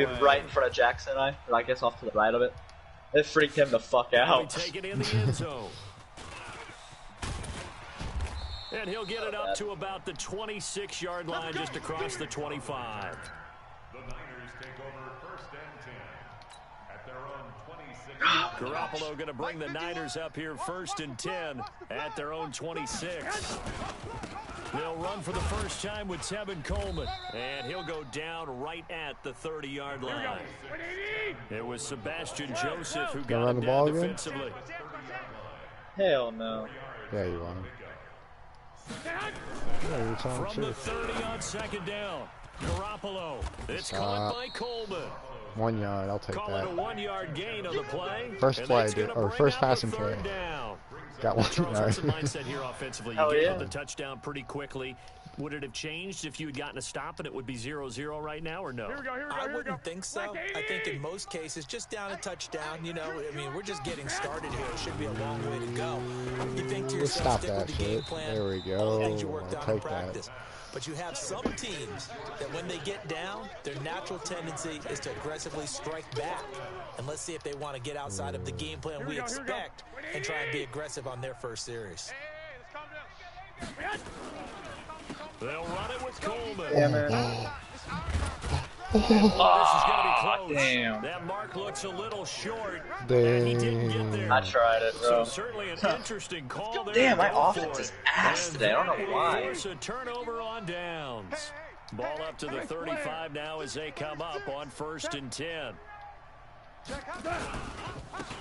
dude right in front of Jackson and I guess off to the right of it. It freaked him the fuck out. Take it in the end zone. And he'll get it up to about the 26-yard line, just across the 25. The Niners take over 1st and 10 at their own 26. Garoppolo going to bring the Niners up here 1st and 10 at their own 26. They'll run for the first time with Tevin Coleman, and he'll go down right at the 30-yard line. It was Sebastian Joseph who got him down defensively. Hell no. Yeah, you want him. Yeah, from the 30 on 2nd down, Garoppolo. It's caught by Coleman. 1 yard, I'll take Call that. it a 1-yard gain on the play. First play, or first passing play. Got 1 Charles, yard. what's the mindset here offensively? You gave up the touchdown pretty quickly. Would it have changed if you had gotten a stop and it would be 0-0 right now, or no? I wouldn't think so. I think in most cases, just down a touchdown, you know, I mean, we're just getting started here. It should be a long way to go. You think to yourself, stick with the game plan. There we go. All the things you worked on in practice. That. But you have some teams that when they get down, their natural tendency is to aggressively strike back. And let's see if they want to get outside of the game plan we expect and try and be aggressive on their first series. They'll run it with Coleman. Damn it. This is going to be close. Damn. That mark looks a little short. And he didn't get there. I tried it, bro. So certainly an interesting call there. Damn, my offense is ass today. I don't know why. Force a turnover on downs. Ball up to the 35 now as they come up on 1st and 10.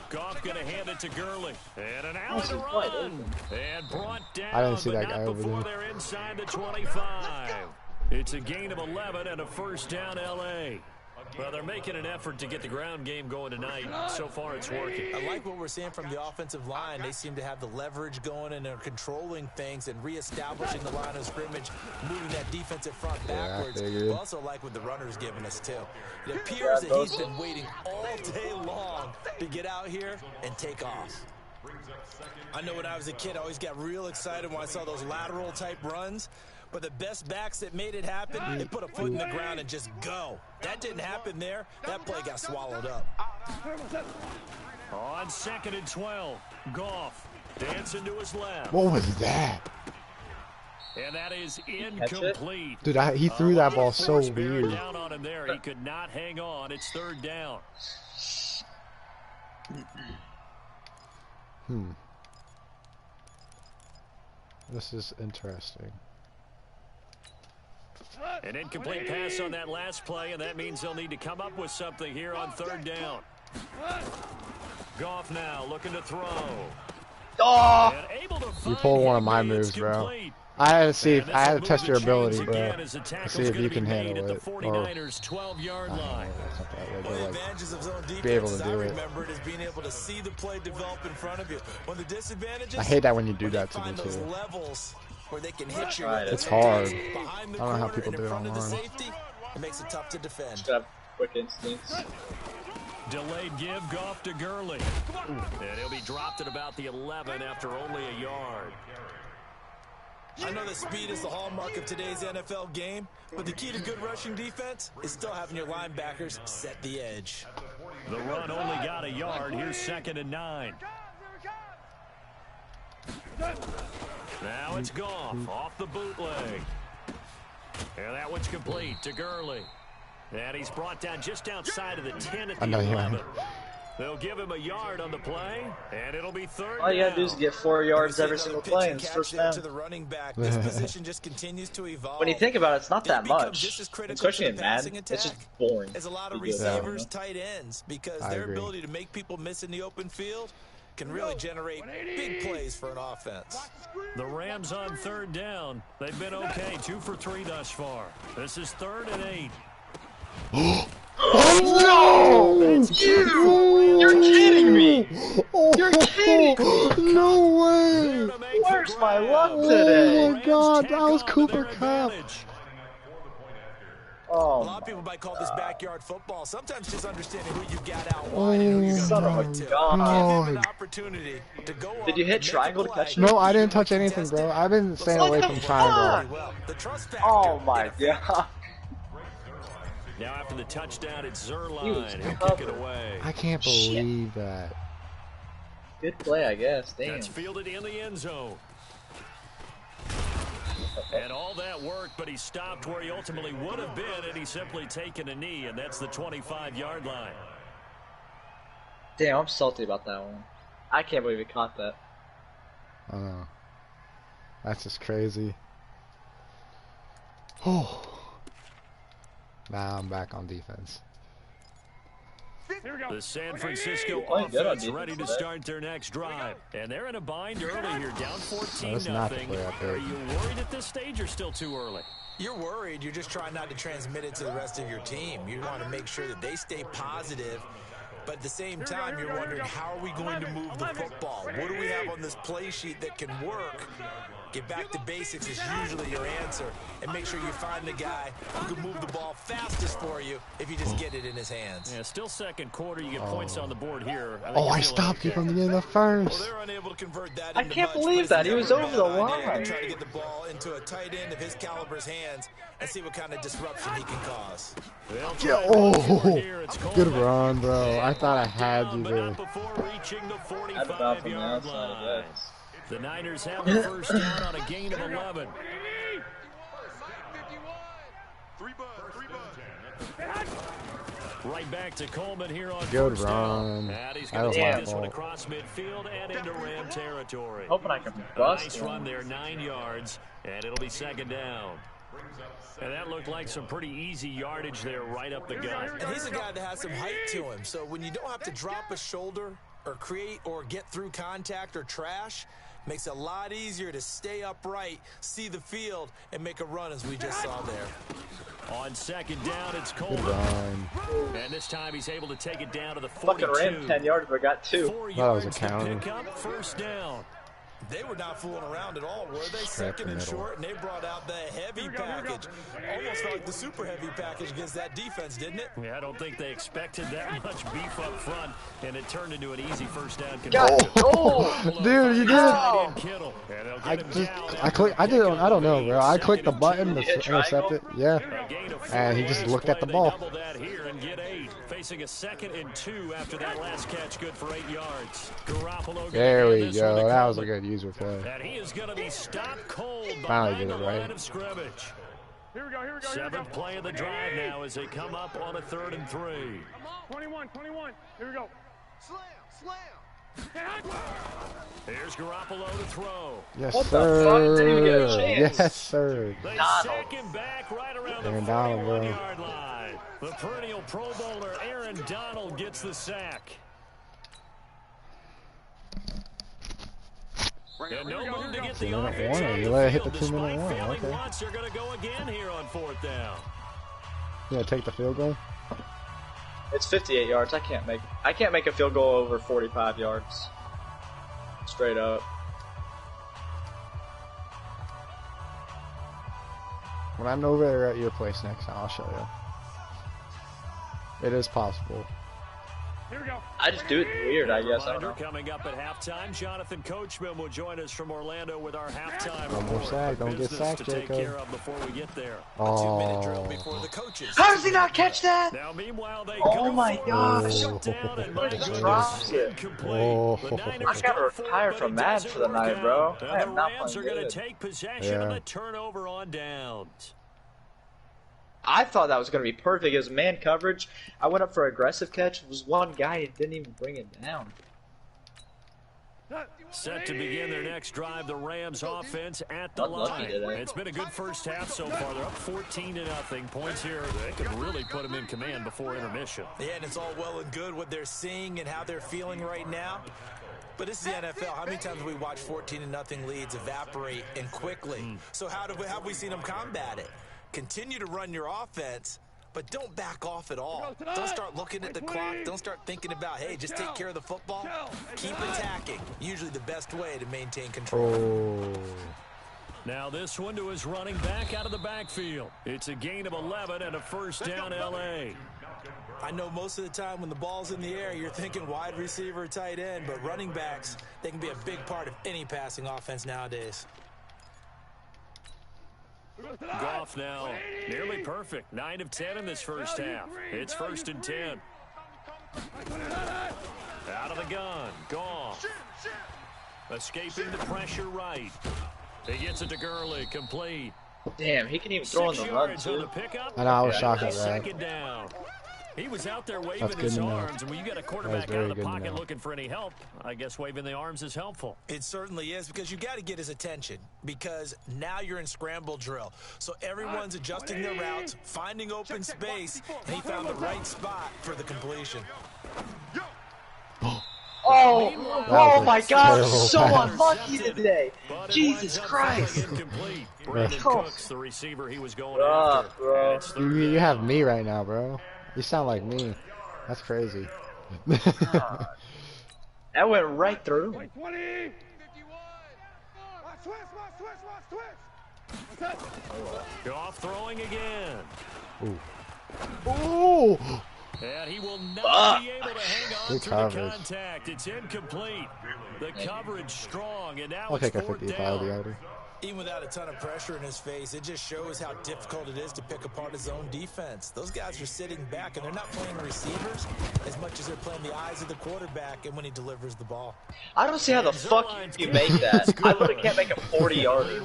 Goff going to hand it to Gurley. And an out to run. And brought down. I didn't see that guy over before there. they're inside the 25. It's a gain of 11 and a first down L.A. Well, they're making an effort to get the ground game going tonight. So far, it's working. I like what we're seeing from the offensive line. They seem to have the leverage going and they're controlling things and reestablishing the line of scrimmage, moving that defensive front backwards. We also like what the runner's giving us, too. It appears that he's been waiting all day long to get out here and take off. I know when I was a kid, I always got real excited when I saw those lateral type runs. But the best backs that made it happen, they put a foot in the ground and just go. That didn't happen there. That play got swallowed up. On 2nd and 12, Goff dancing to his left. What was that? And that is incomplete. Dude, he threw that ball so weird. Down on him there. He could not hang on. It's 3rd down. This is interesting. An incomplete pass on that last play, and that means they'll need to come up with something here on 3rd down. Goff now looking to throw. Oh! You pulled one of my moves, bro. I had to see if I had to test your ability, bro. To see if you can handle it. Or, one of the advantages of zone defense, be able to do it. Remember, is being able to see the play develop in front of you. One of the disadvantages, I hate that when you do that to me too. Where they can hit you. It's hard. I don't know how people do it online. It makes it tough to defend. Just have quick instincts. Delayed give, Goff to Gurley. And he'll be dropped at about the 11 after only a yard. I know that speed is the hallmark of today's NFL game, but the key to good rushing defense is still having your linebackers set the edge. The run only got a yard. Here's 2nd and 9. Now it's Goff off the bootleg. And that one's complete to Gurley. And he's brought down just outside of the 10 at the 11. They'll give him a yard on the play, and it'll be 3rd. All you gotta do is get 4 yards every single play and it's first down. To the running back. This position just continues to evolve. When you think about it, it's not that much. Especially in Madden, it's just boring. There's a lot of receivers, tight ends, because their ability to make people miss in the open field can really generate big plays for an offense. The Rams on 3rd down. They've been okay, 2 for 3 thus far. This is 3rd and 8. Oh no! It's you! You're kidding me! You're kidding me! No way! Where's my luck today? Oh my god, that was Cooper Kupp. Oh, a lot of people might call this backyard football. Sometimes just understanding who you got out wide and who you're going to throw it to. Did you hit triangle to catch it? No, I didn't touch anything, bro. I've been staying away from triangle. Oh my god. Now after the touchdown, it's Zuerlein. He'll kick it away. I can't believe that. Good play, I guess. Damn. That's fielded in the end zone. And all that work, but he stopped where he ultimately would have been, and he's simply taken a knee, and that's the 25-yard line. Damn, I'm salty about that one. I can't believe he caught that. I know. That's just crazy. Oh. Now I'm back on defense. The San Francisco offense ready to start their next drive. And they're in a bind early here, down 14-0. Are you worried at this stage or still too early? You're worried. You're just trying not to transmit it to the rest of your team. You want to make sure that they stay positive. But at the same time, you're wondering, how are we going to move the football? What do we have on this play sheet that can work? Get back to basics is usually your answer. And make sure you find the guy who can move the ball fastest for you if you just get it in his hands. Yeah, still second quarter. You get points on the board here. I stopped you from getting the first. Well, they're unable to convert that I can't believe that. He was over the line. Try to get the ball into a tight end of his caliber's hands and see what kind of disruption he can cause. Good run, bro. I thought I had you there. Before reaching the Had to bounce on the outside, I guess. The Niners have the first down on a gain of 11. Right back to Coleman here on Good first run. down. And he's going to take this one across midfield and into Ram territory. Hoping I can bust nice run there, 9 yards, and it'll be second down. And that looked like some pretty easy yardage there right up the gut. And he's a guy that has some height to him, so when you don't have to drop a shoulder or create or get through contact or trash, makes it a lot easier to stay upright, see the field, and make a run as we just saw there. On second down, it's Coleman. And this time he's able to take it down to the 42. Fucking ran 10 yards, but got 2. 4 That was a yards to counter. pick up first down. They were not fooling around at all, were they? Second and short, and they brought out the heavy package. Almost felt like the super heavy package against that defense, didn't it? Yeah, I don't think they expected that much beef up front, and it turned into an easy first down. Dude, you did it. I don't know, bro. I clicked the button to intercept it. Yeah. And he just looked at the ball. Double that here and get 8. Facing a 2nd and 2 after that last catch, good for 8 yards. Garoppolo. There we go. That was a good user play. And he is going to be stopped cold Finally behind did the it right. line of scrimmage. Seventh play of the drive now as they come up on a 3rd and 3. 21. Here we go. Slam. Here's Garoppolo to throw. Yes, What the fuck? Didn't even get a sir. chance. Yes, sir. They sack him back right around the Aaron Donald, bro. 41-yard line. The perennial Pro Bowler Aaron Donald gets the sack. And no move to get the 2-minute offense warning. on You the let it hit field. the 2-minute Despite warning. failing Okay. once, they're going to go again here on 4th down. You gonna take the field goal? It's 58 yards. I can't make a field goal over 45 yards. Straight up. When I'm over there at your place next time, I'll show you. It is possible. Here we go. I just do it weird, I guess. I don't know. Coming up at halftime, Jonathan Coachman will join us from Orlando with our halftime One more report. sack, don't get Business sacked, to take Jacob. care of before we get there. A 2-minute drill Oh. before the coaches. How does he not catch that? Now, meanwhile, they Oh go my for gosh. it. Down, and my Just goodness, drops it. incomplete. Oh. The Niners I gotta go for it, retire but from it Madden doesn't for the work night, out. bro. And I am the not Rams are playing going good. to take possession Yeah. on a turnover on downs. I thought that was going to be perfect. It was man coverage. I went up for aggressive catch. It was one guy and didn't even bring it down. Set to begin their next drive, the Rams offense at the Lucky line. today. It's been a good first half so far. They're up 14-0. Points here, they could really put them in command before intermission. Yeah, and it's all well and good what they're seeing and how they're feeling right now. But this is the NFL. How many times have we watched 14-0 leads evaporate and quickly? So how have we seen them combat it? Continue to run your offense, but don't back off at all. Don't start looking at the clock. Don't start thinking about, hey, just take care of the football. Keep attacking. Usually the best way to maintain control. Oh. Now this one to his running back out of the backfield. It's a gain of 11 and a first down L.A. I know most of the time when the ball's in the air, you're thinking wide receiver, tight end, but running backs, they can be a big part of any passing offense nowadays. Goff now nearly perfect. 9 of 10 in this first half. It's 1st and 10. Out of the gun. Goff. Escaping the pressure right. He gets it to Gurley. Complete. Damn, he can even throw on the run, too. I know, I was shocked at that. Second down. He was out there waving his arms, and when you got a quarterback out of the pocket looking for any help, I guess waving the arms is helpful. It certainly is, because you got to get his attention, because now you're in scramble drill. So everyone's adjusting their routes, finding open space, and he found the right spot for the completion. Oh my God, so unlucky today. Jesus Christ. Brandon Cooks, the receiver he was going after. You have me right now, bro. You sound like me. That's crazy. That went right through. Goff throwing again. Ooh. And he will not be able to hang on to the contact. It's incomplete. The coverage strong, and now it's 4th down. Even without a ton of pressure in his face, it just shows how difficult it is to pick apart his own defense. Those guys are sitting back, and they're not playing receivers as much as they're playing the eyes of the quarterback and when he delivers the ball. I don't see how the fuck you make that. I literally can't make a 40-yarder.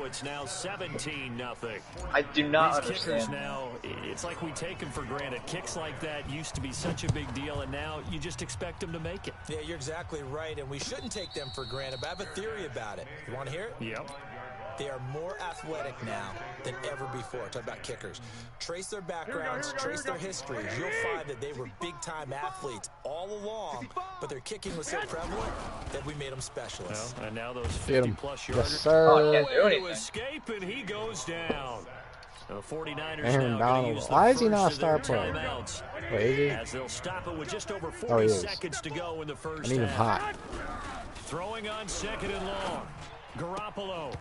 It's now 17-0. I do not These understand. Kickers now, it's like we take them for granted. Kicks like that used to be such a big deal, and now you just expect them to make it. Yeah, you're exactly right, and we shouldn't take them for granted, but I have a theory about it. You want to hear it? Yep. They are more athletic now than ever before. Talk about kickers. Trace their backgrounds, trace their histories. You'll find that they were big-time athletes all along, but their kicking was so prevalent that we made them specialists. Well, and now those 50-plus yarders. Yes, sir. Oh, I can't do anything. To escape, and he goes down. The 49ers Aaron now Donald. use the Why is he first not a of their star player? timeouts. Wait, is he? As they'll stop it with just over 40 Oh, he is. seconds to go in the first I need him half. hot. Throwing on 2nd and long. Garoppolo.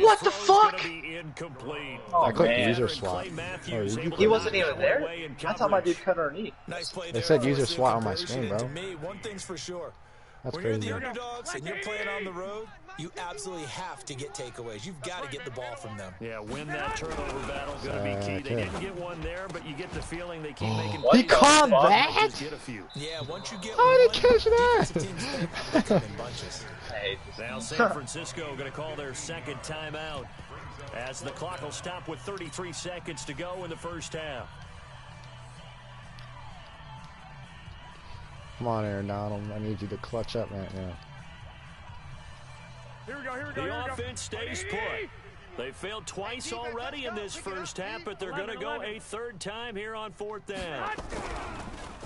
What the fuck? Incomplete. Oh, I clicked man. user swap. He wasn't even there? I thought my dude cut underneath. Nice play They there. said user Offensive swap on my conversion, screen, and bro. To me, one thing's for sure. That's When you're crazy. the underdogs and you're playing on the road, you absolutely have to get takeaways. You've got to get the ball from them. Yeah, win that turnover battle. Going to be key. They didn't get one there, but you get the feeling they keep making. He caught that? Just get a few. Yeah, once you get How did he one, catch that? defensive teams pick them in bunches. I hate this. Now San Francisco going to call their second timeout as the clock will stop with 33 seconds to go in the first half. Come on, Aaron Donald. I need you to clutch up right now. The offense stays put. They failed twice already in this first half, but they're going to go a third time here on 4th down.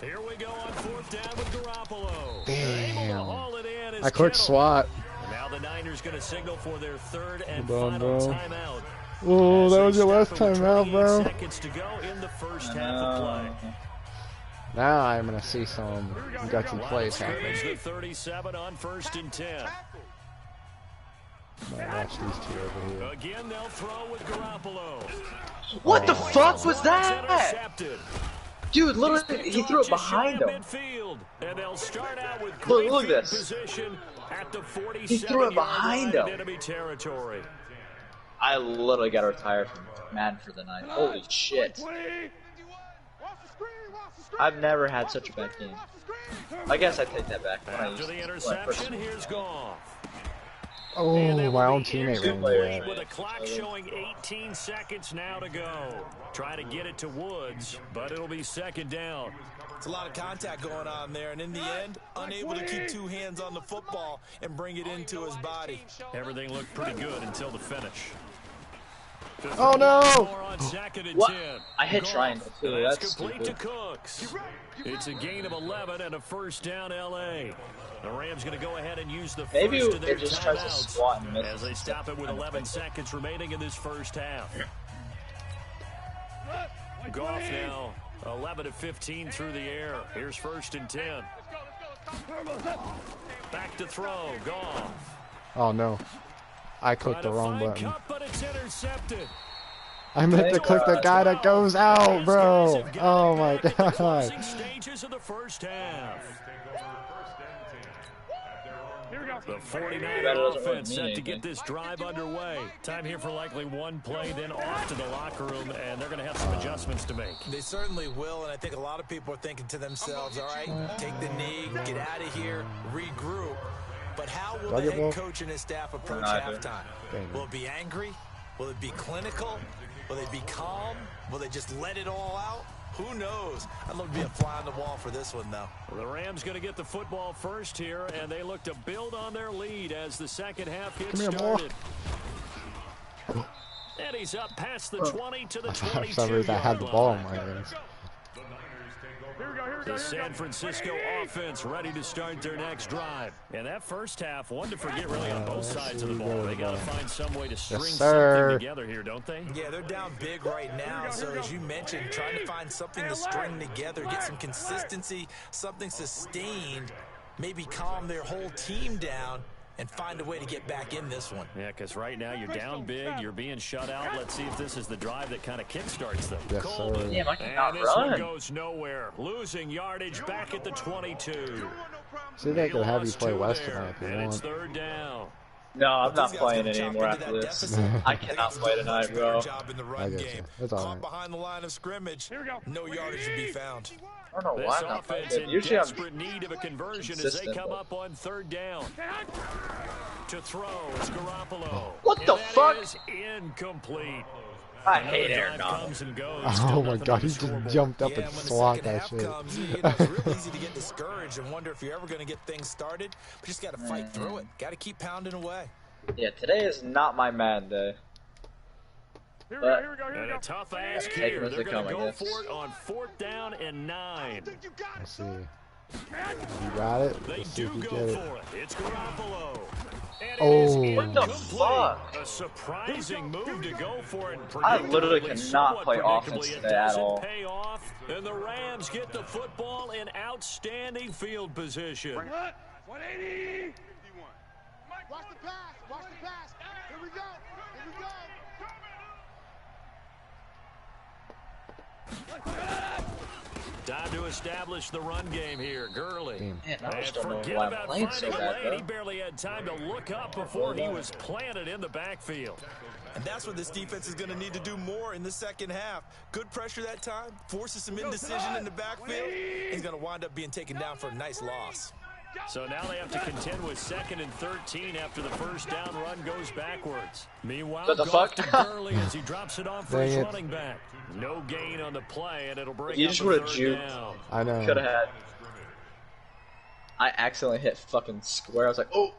Here we go on 4th down with Garoppolo. Damn. I clicked SWAT. Now the Niners going to signal for their third and Hold on, final bro. timeout. Oh, As that they was your last stop it with timeout, 28 bro. seconds to go in the first half of play. Now I'm going to see some gutsy plays happening. The 37 on 1st and 10. Might watch these two over here. Again, they'll throw with Garoppolo. What the fuck was that? Intercepted. Dude, literally, he threw it behind him. Midfield, and they'll start out with Look at this. position at the He threw it behind him. enemy territory. I literally got retired from Madden for the night. Holy shit. I've never had such a bad game. I guess I take that back. After the interception, here's Goff. Oh, my own teammate ran into With that. a clock showing 18 seconds now to go. Try to get it to Woods, but it'll be 2nd down. It's a lot of contact going on there, and in the end, unable to keep two hands on the football and bring it into his body. Everything looked pretty good until the finish. Oh, no. What? I hit triangle, too. That's That's complete stupid. to Cooks. It's a gain of 11 and a first down L.A. The Rams going to go ahead and use the Maybe first of their it just tries to timeouts squat and miss. as they stop it with 11 seconds remaining in this first half. Goff now 11 of 15 through the air. Here's 1st and 10. Back to throw. Goff. Oh, no. I clicked the wrong button. Cup, but it's intercepted. I meant to click the guy that goes out, bro. Oh, my God. Stages of the first half. The 49er offense set to get this drive underway. Time here for likely one play, then off to the locker room, and they're going to have some adjustments to make. They certainly will, and I think a lot of people are thinking to themselves, all right, take the knee, get out of here, regroup. But how will the head coach and his staff approach halftime? Will it be angry? Will it be clinical? Will they be calm? Will they just let it all out? Who knows? I'd love to be a fly on the wall for this one, though. Well, the Rams going to get the football first here, and they look to build on their lead as the second half gets started. And he's up past the 20 to the 22. For some reason, I had the ball in my hands. The San Francisco offense ready to start their next drive. And that first half, one to forget really on both sides of the ball. They got to find some way to string something together here, don't they? Yeah, they're down big right now. So as you mentioned, trying to find something to string together, get some consistency, something sustained, maybe calm their whole team down and find a way to get back in this one. Yeah, because right now you're down big, you're being shut out. Let's see if this is the drive that kind of kickstarts them. Yes, sir. Damn, I cannot and this one goes nowhere. Losing yardage back at the 22. See, they could have you play West tonight if you want. It's third down. No, I'm not playing anymore after this. I cannot play tonight, bro. I guess so. It's all right. Behind the line of scrimmage, no yardage to be found. I don't know why I'm not playing. Usually I'm need of a conversion as they come up on third down. To throw is Garoppolo. What the fuck? Is incomplete. I hate Aaron Donald. Oh my god, he just jumped up and swat that shit. It's real easy to get discouraged and wonder if you're ever going to get things started. But you just got to fight through it. Got to keep pounding away. Yeah, today is not my mad day. But and a tough ask here. They're going to go for it on 4th down and 9. Let's see. You got it? They Let's see do if you go get it. for it. It's Garoppolo. Oh, what the fuck? A surprising move to go for it. I literally cannot play offense today at all. Pay off, and the Rams get the football in outstanding field position. 180. Watch the pass. Watch the pass. Here we go. Here we go. Time to establish the run game here. Gurley. Man, I just and don't know forget why I'm about playing finding so a bad, lane. He barely had time to look up before he was planted in the backfield. And that's what this defense is going to need to do more in the second half. Good pressure that time, forces some indecision in the backfield. He's going to wind up being taken down for a nice loss. So now they have to contend with 2nd and 13 after the first down run goes backwards. Meanwhile, goes to Gurley as he drops it off for his running back. No gain on the play, and it'll bring up a 3rd down. I know. Could have had. I accidentally hit fucking square. I was like, oh,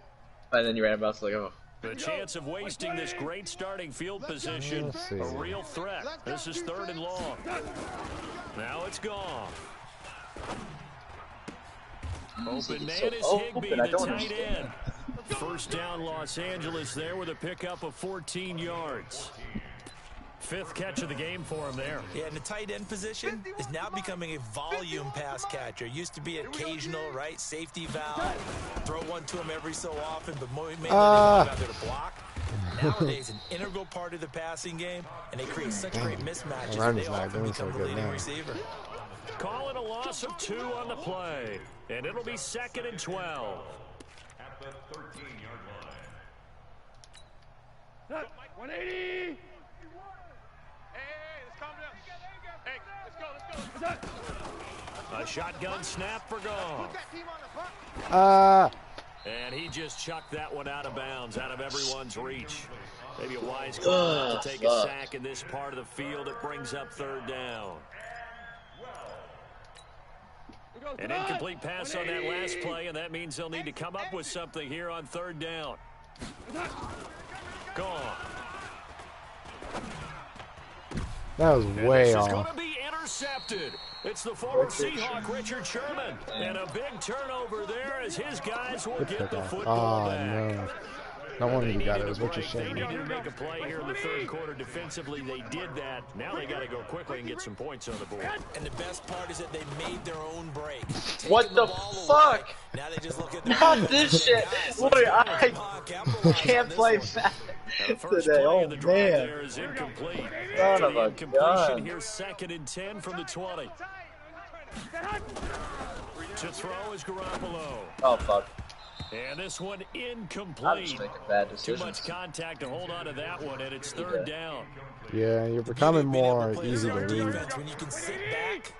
and then you ran about. I was like, oh. The chance of wasting this great starting field position, a real threat. This is 3rd and long. Now it's gone. Open man is Higbee, the tight end. First down, Los Angeles there with a pickup of 14 yards. 5th catch of the game for him there. Yeah, and the tight end position is now becoming a volume pass catcher. Used to be occasional, right? Safety valve. Throw one to him every so often, but mainly out there to block. Nowadays, an integral part of the passing game, and they create such great mismatches that they often become the leading receiver. Call it a loss of 2 on the play, and it'll be 2nd and 12. At the 13-yard line. 180. Hey, let's calm down. Hey, let's go. A shotgun snap for Goff. And he just chucked that one out of bounds, out of everyone's reach. Maybe a wise call to take a sack in this part of the field. It brings up 3rd down. An incomplete pass on that last play, and that means they'll need to come up with something here on 3rd down. Gone. That was way off. This is going to be intercepted. It's the former Seahawk, Richard Sherman. And a big turnover there as his guys will get the football back. No. No wonder you got it. It was Richard Sherman. They needed to make a play here in the 3rd quarter defensively. They did that. Now they got to go quickly and get some points on the board. And the best part is that they made their own break. What the fuck? Now they just look at not this shit. Literally, I can't play fast today. Oh man. Son of a gun. Here's 2nd and 10 from the 20. To throw is Garoppolo. Oh fuck. And this one incomplete. I'm just making bad decisions. Too much contact to hold on to that one, and it's third down. Yeah, you're becoming more easy to read. When you can sit back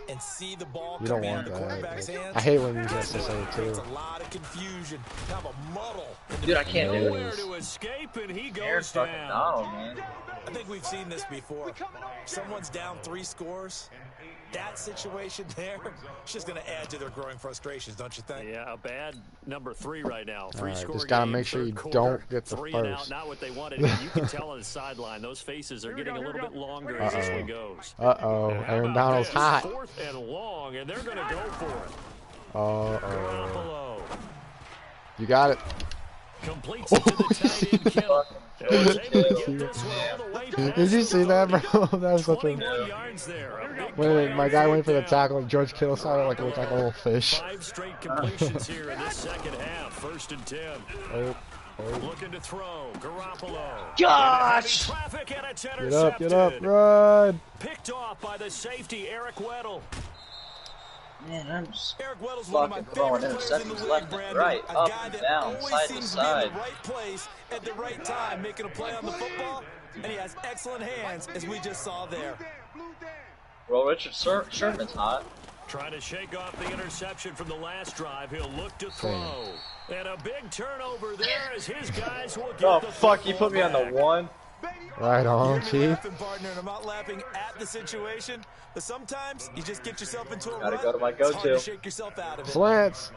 and see the ball You don't coming out want of the quarterback's that. hands. I hate when you just say it too. It's a lot of confusion, kind of a muddle. Dude, I can't do Nowhere it. to escape, and he Aaron goes fucking down. Donald, man. I think we've seen this before. Someone's down 3 scores. That situation there, it's just going to add to their growing frustrations, don't you think? Yeah, a bad number 3 right now. All right, Three-score just gotta game, make sure third you quarter, don't get the 3 and out, first. not what they wanted. And you can tell on the sideline, those faces are getting a little bit longer as this one goes. Aaron Donald's hot. 4th and long, and they're going to go for it. Garoppolo. You got it. Completes it to the tight end, Kittle. Did you see that, bro? That was such a... When my guy went for the tackle, George Kittle started like looked like a little fish. 5 straight completions here in this second half. 1st and 10. Looking to throw. Garoppolo. Gosh! Get up, run! Picked off by the safety, Eric Weddle. Man, I'm just Eric Weddle's one of my fucking throwing favorite players in the interceptions league, left and Brandon. right, A up guy and that down, always side to seems side. to be in the right place at the right time, making a play on the football, and he has excellent hands, as we just saw there. Well, Richard Sherman's hot. Trying to shake off the interception from the last drive. He'll look to throw. And a big turnover there as his guys will get Oh, the fuck, you put me on the back. 1. Right on, Chief. Laughing, partner, and I'm not laughing at the situation, but sometimes you just get yourself into a Gotta rut. go to my It's hard go-to. to shake yourself out of it. Slants.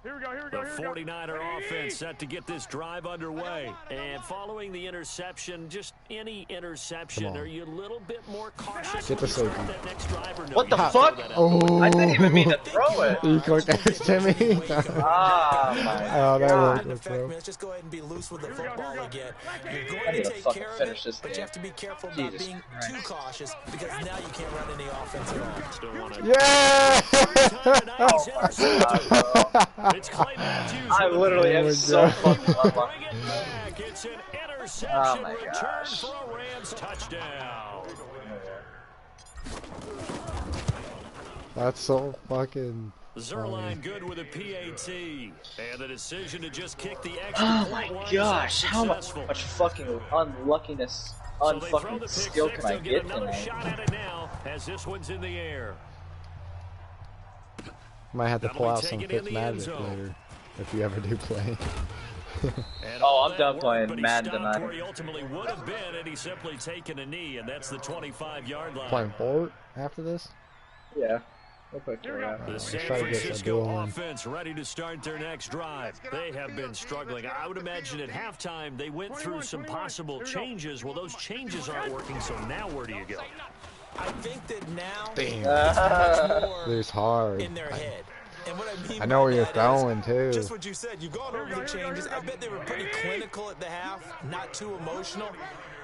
Here we go. The 49er offense set to get this drive underway. And following the interception, just any interception, are you a little bit more cautious? Get the safety. That next drive, or no, What the you fuck? throw that out? Oh, I didn't even mean to throw it. you clicked that, Timmy. Ah, my Oh, that God. worked, Man, bro. let's just go ahead and be loose with the football again. You're I going need to to take fucking care of finish it, this but you game. have to be careful about Jesus being Christ. too cautious, because now you can't run any offense at all. Still want to Yeah! It's Clay Matthews. I literally am so fucking unlucky. Bring it back. It's an interception Oh my return gosh. for a Rams touchdown. That's so fucking... Zerline good with a PAT. And the decision to just kick the extra Oh point my was gosh, how successful. much fucking unluckiness, So they throw the unfucking pick skill six. can I They'll get another tonight? shot at it now as this one's in the air. Might have to pull out some Taken in the end Fitzmagic zone. later, if you ever do play. And Oh, all I'm that done work, playing but he Madden stopped tonight. where he ultimately would have been, and he's simply taken a knee, and that's the 25-yard line. Playing forward after this? Yeah. We'll put it out. The San try to get some Francisco going. offense ready to start their next drive. They have been struggling. I would imagine at halftime they went through some possible changes. Well, those changes aren't working, so now where do you go? I think that now Damn. much more It's hard. in their head. And what I mean I know by where you're that going, is too. just what you said. You've gone over the changes. I bet they were pretty clinical at the half, not too emotional.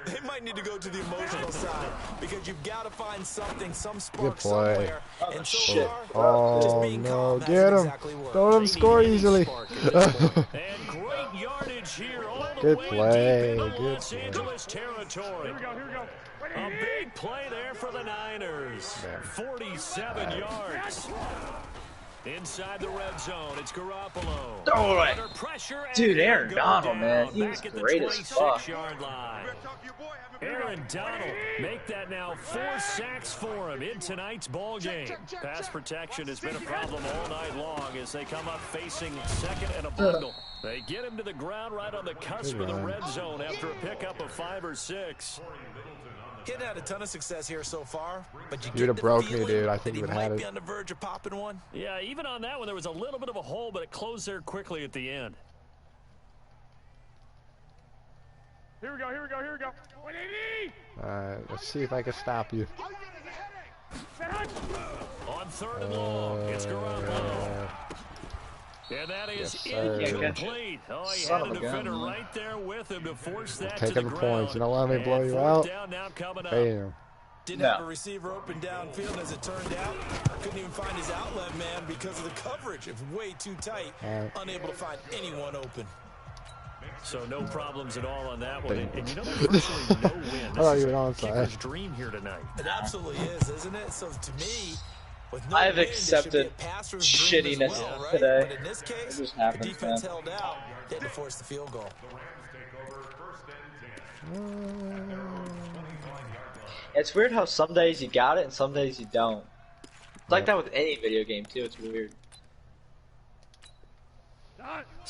They might need to go to the emotional side because you've got to find something, some spark Good play. somewhere. And so Shit. far, just Oh, being no. calm Get hasn't him. exactly worked. Don't let him score easily. And great yardage here all the Good way play, deep into good Los play. Angeles territory. A big play there for the Niners. 47 yards. Inside the red zone, it's Garoppolo. Throw it. Under pressure, and Dude, Aaron go Donald, down man, he's back at the great as fuck. 26-yard line. Aaron Donald make that now 4 sacks for him in tonight's ball game. Pass protection has been a problem all night long as they come up facing second and a bundle. They get him to the ground right on the cusp of the red zone after a pickup of 5 or 6. Getting had a ton of success here so far, but you You'd get have the broke me, feeling dude. I that think he you would might have be it. on the verge of popping one. Yeah, even on that one, there was a little bit of a hole, but it closed there quickly at the end. Here we go. 180. Alright, let's see if I can stop you. On 3rd and long, it's Garoppolo. And that is Yes, sir. incomplete. Oh, he Son had a of a gun, defender man. right there with him to force that Taking to the the ground. points. You don't let me blow And you 4th out. down now coming up. Damn. Didn't No. have a receiver open downfield as it turned out. Couldn't even find his outlet man because of the coverage. It was way too tight. Right. Unable to find anyone open. So no problems at all on that one. And you know, there's virtually no win. I thought This you is were a onside. kicker's dream here tonight. It absolutely is, isn't it? So to me, I have accepted shittiness today. But in this case, it just happens, the defense man. held out. They had to force the field goal. It's weird how some days you got it and some days you don't. It's like that with any video game too. It's weird.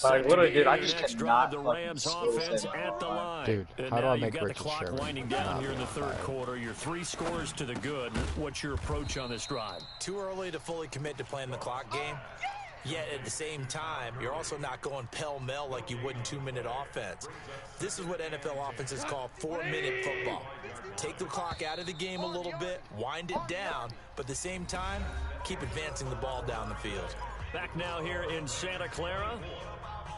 Like literally, dude, I just cannot the Rams offense at the line. Dude, how do I make Richard Sherman? You've got the clock winding down here in the third quarter. You're 3 scores to the good. What's your approach on this drive? Too early to fully commit to playing the clock game. Yet at the same time, you're also not going pell-mell like you would in 2-minute offense. This is what NFL offenses call 4-minute football. Take the clock out of the game a little bit, wind it down, but at the same time, keep advancing the ball down the field. Back now here in Santa Clara.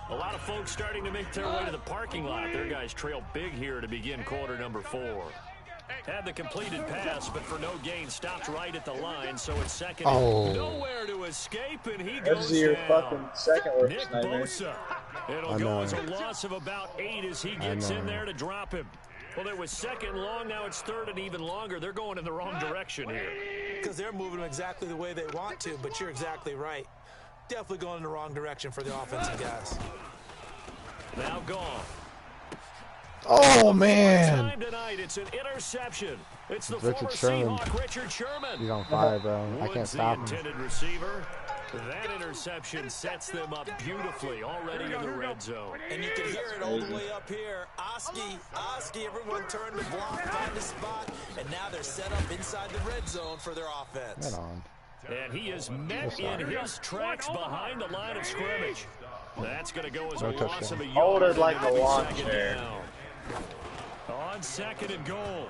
A lot of folks starting to make their way to the parking lot. Their guys trail big here to begin quarter number 4. Had the completed pass, but for no gain, stopped right at the line, so it's second. Nowhere to escape, and he goes down. Your fucking second worst Nick nightmare. Bosa. It'll go as a loss of about 8 as he gets in there to drop him. Well, it was second long, now it's third and even longer. They're going in the wrong direction here. Because they're moving them exactly the way they want to, but you're exactly right. Definitely going in the wrong direction for the offensive guys. Now gone. Oh, man. Time tonight, it's an interception. It's the Richard former Sherman. Seahawk, Richard Sherman. He's on fire, bro. I can't stop him. The intended receiver. That interception sets them up beautifully already in the red zone. And you can hear it all the way up here. Oski, everyone turned to block, find a spot, and now they're set up inside the red zone for their offense. Right on. And he is met in his tracks behind the line of scrimmage. That's going to go as a loss of a yard. Hold it like a lawn chair. On second and goal.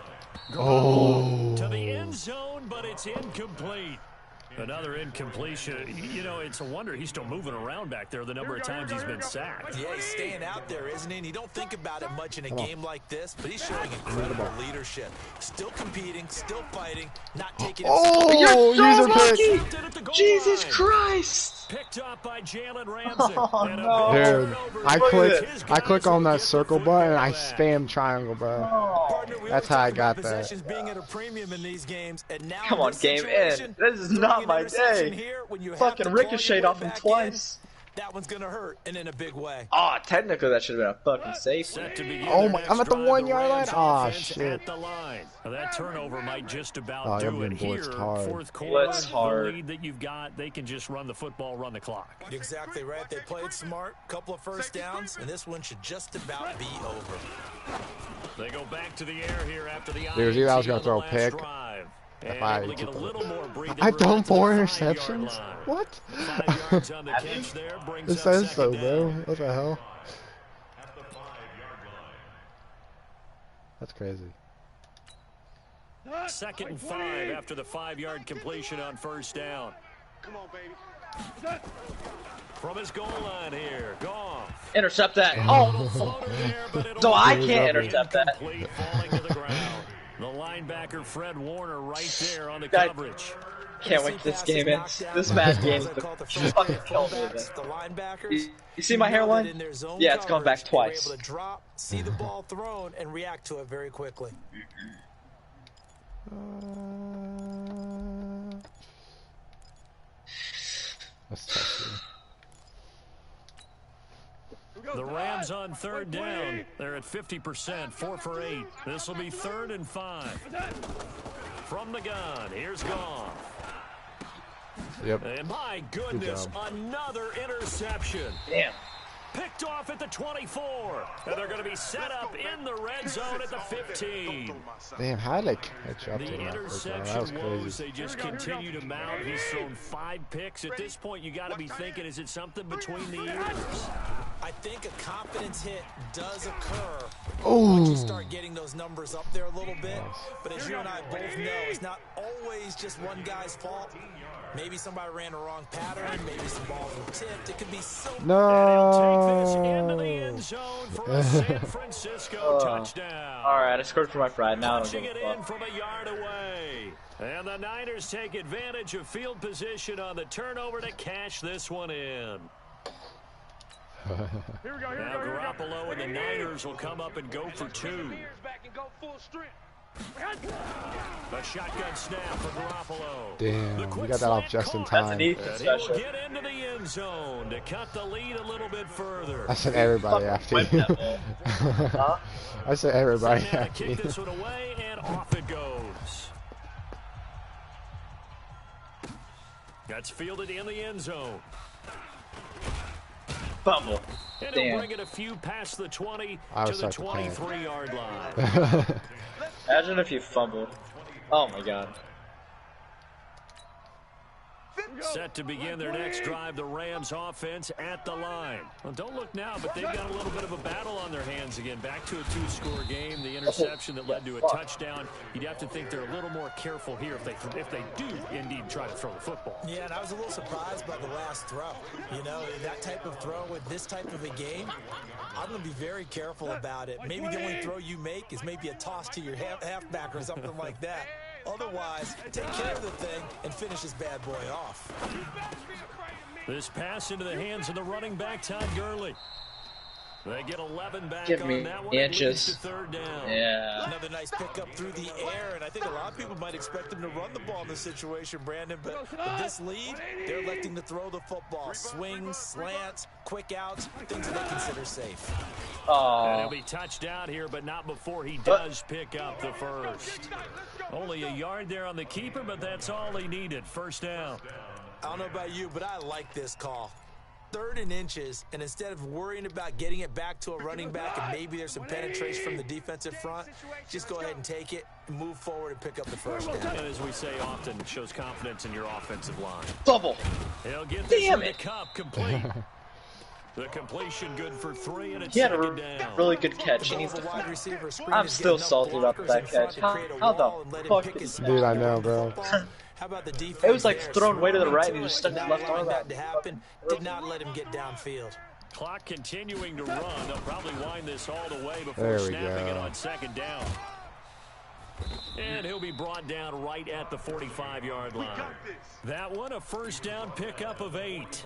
To the end zone, but it's incomplete. Another incompletion. You know, it's a wonder he's still moving around back there the number of times he's been sacked. Yeah, he's staying out there, isn't he? And you don't think about it much in a game like this, but he's showing incredible leadership. Still competing, still fighting, not taking it. You're so lucky! Jesus line. Christ! Picked up by Jalen Ramsey. No. Dude, I click on that circle button and I spam triangle, bro. Partner, That's how I got that. Being at a premium in these games, and now Come on, game in. This is not my day. Here, when you Fucking ricocheted off him twice. That one's gonna hurt, and in a big way. Oh, technically that should have been a fucking safe. Oh my! I'm at the 1 yard line. Oh shit! At the line. That turnover might just about do it here. Fourth quarter, Blitz hard. The lead that you've got, they can just run the football, run the clock. You're exactly right. They played smart, couple of first downs, and this one should just about be over. They go back to the air here after the Dude, I was gonna throw a pick. I've thrown 4 interceptions? What? It says so, bro. What the hell? That's crazy. Second and 5 after the 5-yard completion on first down. Come on, baby. From his goal line here, Goff. Intercept that. Oh! So I can't intercept that. Falling to the ground. The linebacker, Fred Warner, right there on the coverage. Can't wait till this game ends. This bad game is fucking killing me. You see my hairline? Yeah, it's gone back twice. Able to drop, see the ball thrown, and react to it very quickly. That's tough. The Rams on third down. They're at 50%, 4 for 8. This will be 3rd and 5. From the gun, here's Goff. Yep. And my goodness, another interception. Damn. Picked off at the 24. And they're going to be set up in the red zone at the 15. Damn, how did I catch up to The that? interception That was woes, crazy. they just continue to mount. He's thrown 5 picks. At this point, you got to be thinking, is it something between the ears? I think a confidence hit does occur Oh. once you start getting those numbers up there a little bit. But as you and I both know, it's not always just one guy's fault. Maybe somebody ran the wrong pattern. Maybe some balls were tipped. It could be so. Take this into the end zone for a San Francisco touchdown. All right, I scored for my pride. Now I'm Punching going it in from a yard away. And the Niners take advantage of field position on the turnover to cash this one in. Now Garoppolo and the Niners will come up and go for 2. A shotgun snap for Garoppolo. Damn, we got that off just in time. That's an Ethan special. Get into the end zone to cut the lead a little bit further. I said everybody after you. Huh? I said everybody So now after you. kick this one away, and off it goes. That's fielded in the end zone. Fumble. And Damn. he'll bring it a few past the 20 to the 23-yard line. Imagine if you fumbled. Oh my god. Set to begin their next drive, the Rams offense at the line. Well, don't look now, but they've got a little bit of a battle on their hands again. Back to a 2-score game, the interception that led to a touchdown. You'd have to think they're a little more careful here if they do indeed try to throw the football. Yeah, and I was a little surprised by the last throw. You know, that type of throw with this type of a game, I'm going to be very careful about it. Maybe the only throw you make is maybe a toss to your halfback or something like that. Otherwise, take care of the thing and finish this bad boy off. This pass into the hands of the running back, Todd Gurley. They get 11 back Give on me that one. inches. To third down. Yeah. Another nice pickup through the air, and I think a lot of people might expect them to run the ball in this situation, Brandon, but with this lead, they're electing to throw the football. Swings, slants, quick outs, things that they consider safe. And he'll be touched out here, but not before he does pick up the first. Only a yard there on the keeper, but that's all he needed. First down. I don't know about you, but I like this call. 3rd and inches, and instead of worrying about getting it back to a running back and maybe there's some penetration from the defensive front, just go ahead and take it, move forward, and pick up the first down. And as we say often, it shows confidence in your offensive line. Fumble. He'll get this Damn in it. the cup complete. The completion good for 3, and it's He had a second down. really good catch. He needs to. I'm still salty about that catch. How the fuck did he? Dude, I know, bro. How about the defense? It was like thrown way to the right and he just stuck his left arm that out. to happen. Did not let him get downfield. Clock continuing to run. They'll probably wind this all the way before There we snapping it go. on second down. And he'll be brought down right at the 45-yard line. That one, a first down pickup of 8.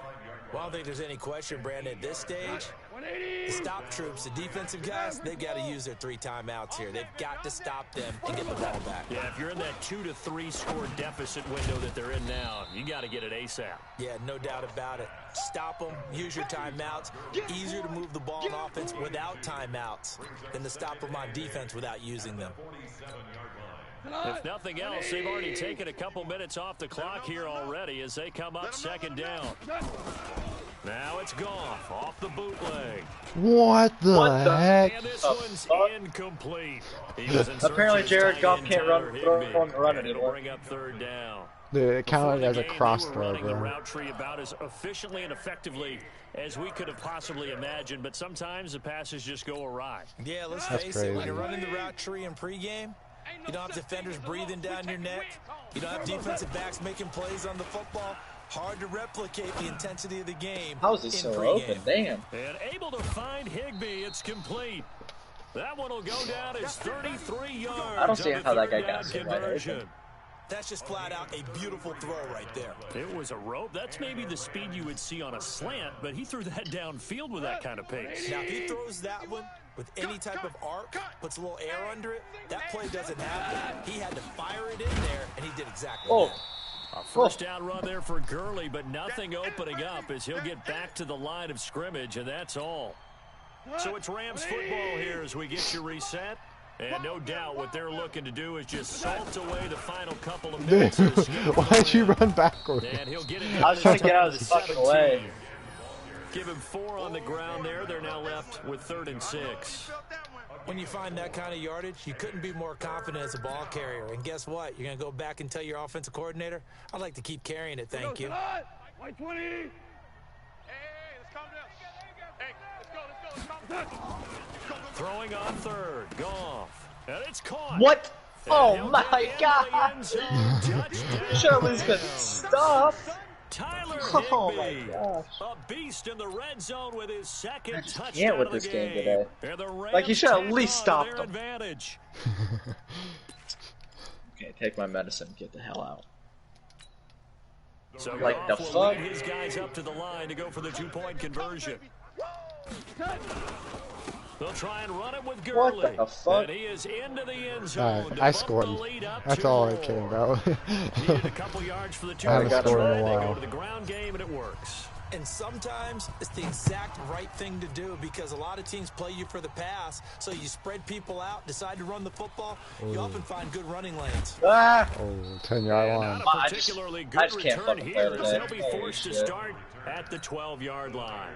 Well, I don't think there's any question, Brandon, at this stage, the stop troops, the defensive guys, they've got to use their 3 timeouts here. They've got to stop them and get the ball back. Yeah, if you're in that 2 to 3 score deficit window that they're in now, you got to get it ASAP. Yeah, no doubt about it. Stop them, use your timeouts. Easier to move the ball on offense without timeouts than to stop them on defense without using them. If nothing else, they've already taken a couple minutes off the clock here already as they come up second down. Now it's Goff off the bootleg. What the heck? And this one's incomplete. He was in search Apparently of Jared tight Goff end can't Tyler run Higbee. anymore. It'll bring up third down. Dude, it counted as a Before the game, cross they were throw, running the bro. route tree about as efficiently and effectively as we could have possibly imagined, but sometimes the passes just go awry. Yeah, let's That's face it, when crazy. you're running the route tree in pregame, you don't have defenders breathing down your neck. You don't have defensive backs making plays on the football. Hard to replicate the intensity of the game. How is it in so pregame. open? Damn. And able to find Higbee. It's complete. That one will go down as 33 yards. I don't see on the how that guy third got down so wide conversion. open. That's just flat out a beautiful throw right there. It was a rope. That's maybe the speed you would see on a slant, but he threw that downfield with that kind of pace. Now, if he throws that one with any type of arc, puts a little air under it, that play doesn't happen. He had to fire it in there, and he did exactly that. A first down run there for Gurley, but nothing opening up as he'll get back to the line of scrimmage, and that's all. So it's Rams football here as we get you reset. And no doubt what they're looking to do is just salt away the final couple of minutes. of the schedule. Why'd you run backward? And he'll get it I was trying to get out of his fucking way. Give him 4 on the ground there. They're now left with 3rd and 6. When you find that kind of yardage, you couldn't be more confident as a ball carrier. And guess what? You're going to go back and tell your offensive coordinator, I'd like to keep carrying it, thank you. White 20. Hey, let's calm down. Hey, let's go. Throwing on 3rd. Goff. And it's caught. What? And Oh he'll my get into the god. end zone. Touchdown. Should at least been stopped. Tyler Oh my Higbee, gosh. a beast in the red zone with his second touchdown can't with of the this game game. today. And the Like, you Rams should at tack least on stop their them. advantage. Okay, take my medicine. Get the hell out. So Like Goff the will fuck? lead his guys up to the line to go for the 2-point conversion. They'll try and run it with Gurley. What the fuck? And he is into the end zone. Alright, I scored. That's all I care about. Needed a couple yards for the I haven't scored in a while. They go to the ground game and it works. And sometimes it's the exact right thing to do because a lot of teams play you for the pass. So you spread people out, decide to run the football. You often find good running lanes. Ah! Oh, 10-yard line. Not a particularly good can't return fucking here. play They'll be forced to start at the 12-yard line.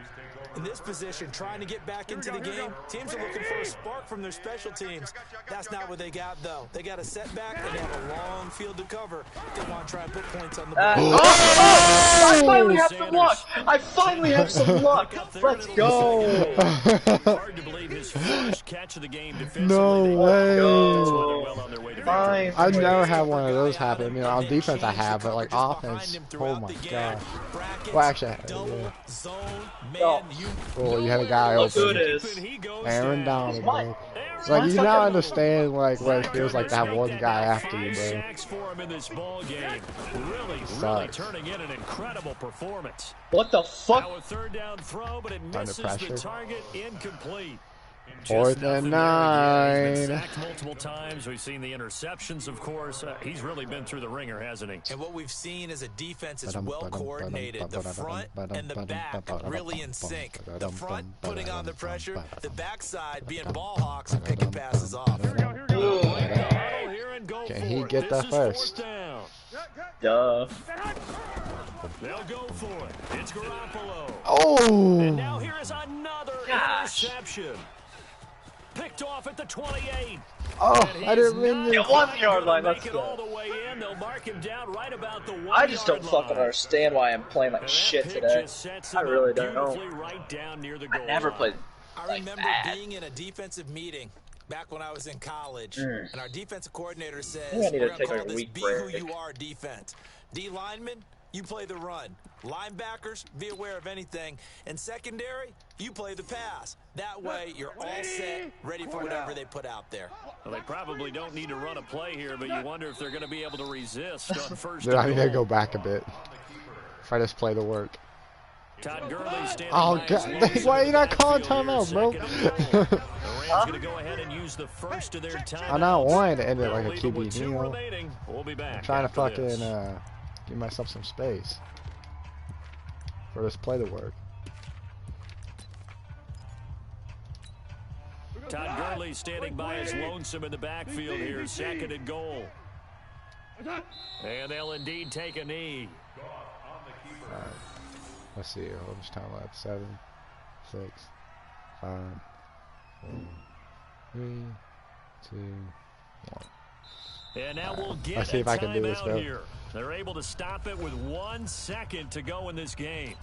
In this position, trying to get back into the game, teams are looking for a spark from their special teams. That's not what they got, though. They got a setback, and they have a long field to cover if they want to try and put points on the board. I finally have some luck! I finally have some luck! Let's go! Hard to believe his first catch of the game defensively. No way! Fine. I've never had one of those happen. I mean, on defense I have, but like offense, oh my god. Well, actually, yeah. Oh, you had a guy open. Aaron Donald, bro. Like, you now understand like what it feels like to have one guy after you, bro. Really turning in an incredible performance. What the fuck? Now a third down throw, but it misses the target, incomplete. 4th and 9. Sacked multiple times. We've seen the interceptions, of course. He's really been through the ringer, hasn't he? And what we've seen is a defense is well coordinated. The front and the back really in sync. The front putting on the pressure, the backside being ball hawks and picking passes off. Can he get that first? Duh. They'll go for it. It's Garoppolo. Oh! And now here is another interception. Picked off at the 28. Oh, I didn't mean it. 1-yard line. Let's go. All the way in. They'll mark him down right about the 1-yard line. I just don't fucking understand why I'm playing like shit today. I really don't know. Right down near the goal I never played. I remember being in a defensive meeting back when I was in college, and our defensive coordinator says, I need we're to going to take call a this week Be break. Who You Are defense. D linemen, you play the run. Linebackers, be aware of anything. And secondary, you play the pass. That way, you're all set, ready for whatever they put out there. Well, they probably don't need to run a play here, but you wonder if they're going to be able to resist on first. Dude, I need to go back a bit. If I just play the work. Todd Gurley standing oh, God. Why are you not calling timeout, bro? I'm not wanting to end it like a QB, you know? I'm trying to fucking give myself some space for this play to work. Todd Gurley standing by his lonesome in the backfield here, 2nd and goal. And they'll indeed take a knee. Right. Let's see here. How much time left? 7, 6, 5, 4, 3, 2, 1. And now we'll get Let's see if I can do this, bro. Here. They're able to stop it with 1 second to go in this game.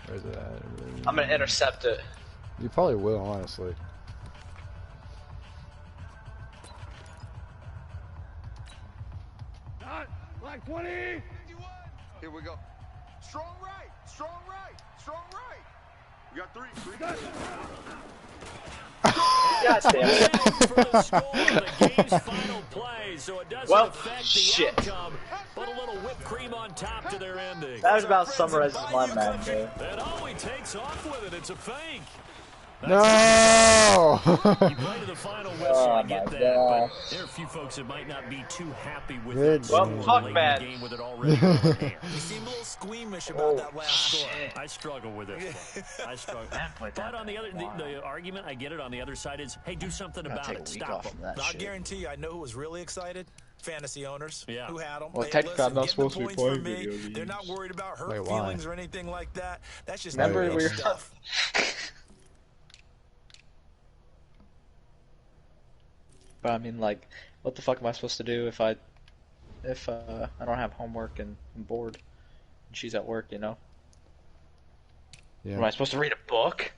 Where's it at? I'm gonna intercept it. You probably will, honestly. Like 20. Here we go. Strong right. Strong right. Strong right. We got 3. God damn it. Well, shit. But a little whipped cream on top to their ending. That was about summarizes my match, man. And oh, he takes off with it. It's a fake. No! You play to the final whistle, I get that, but there are a few folks that might not be too happy with it. Well, fuck, man. Game with it already in hand. You seem a little squeamish about that last score. I struggle with it. I struggle. But on the other, the argument, I get it, on the other side is, hey, do something about it. Stop them. I guarantee you, I know who was really excited. Fantasy owners who had them. Well, technically, I'm not supposed to be playing video games. They're not worried about hurt feelings or anything like that. That's just weird stuff. But I mean, like, what the fuck am I supposed to do if I don't have homework and I'm bored and she's at work, you know? Yeah. Am I supposed to read a book?